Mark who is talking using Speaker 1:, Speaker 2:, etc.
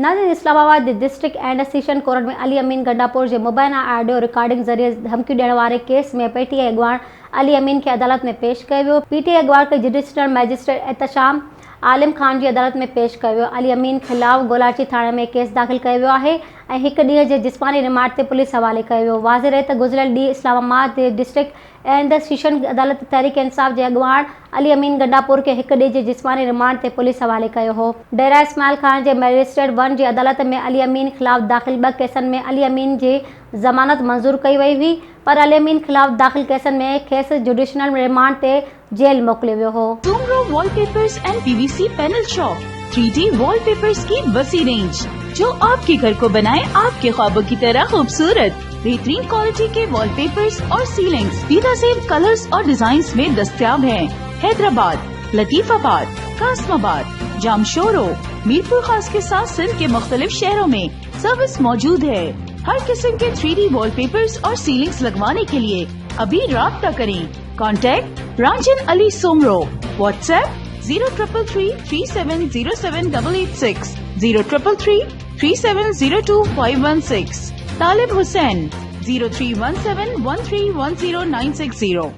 Speaker 1: नाज़रीन, Islamabad district and session court में अली अमीन गंडापुर के मुबैना ऑडियो रिकॉर्डिंग ज़रिए धमकी ॾियण वारे केस में पीटीआई अॻवान अली अमीन के अदालत में पेश कयो वियो। पीटीआई अॻवान के जुडिशनल मैजिस्ट्रेट एहतशाम आलिम खान की अदालत में पेश कयो वियो। अली अमीन खिलाफ़ गोलाची थाणे में केस दाख़िल कयो वियो आहे ऐं हिकु ॾींहं जे जिस्मानी रिमांड ते पुलिस हवाले कयो वियो। वाज़ेह रहे त गुज़िरियल ॾींहुं इस्लामाबाद डिस्ट्रिक्ट एंड सेशन अदालत तहरीक इंसाफ़ के अॻवान अली अमीन गंडापुर के हिकु ॾींहं जे जिस्मानी रिमांड ते पुलिस हवाले कयो हो। डेरा इस्माइल खान के मैजिस्ट्रेट 1 जी अदालत में अली अमीन खिलाफ़ दाख़िल 2 केसनि में अली अमीन जी ज़मानत मंज़ूर कई वई हुई, पर अली अमीन खिलाफ़ दाख़िल केसनि में खेसि जुडिशनल रिमांड ते जेल मोकिलियो वियो हो।
Speaker 2: Soomro wallpapers and PVC panel shop 3D wallpapers की वसी रेंज जो आपके घर को बनाए आपके ख्वाबों की तरह खूबसूरत। बेहतरीन क्वालिटी के वॉलपेपर्स और सीलिंग्स बेहतरीन कलर्स और डिजाइन्स में दस्तयाब हैं। हैदराबाद, लतीफाबाद, कासमाबाद, जामशोरो, मीरपुर खास के साथ सिंध के मुख्तलिफ शहरों में सर्विस मौजूद है। हर किस्म के 3D वॉलपेपर्स और सीलिंग्स लगवाने के लिए अभी राब्ता करें। कॉन्टैक्ट रांझन अली सोमरो। व्हाट्सएप 0333370786, 03333702 516। तालिब हुसैन 031713109660।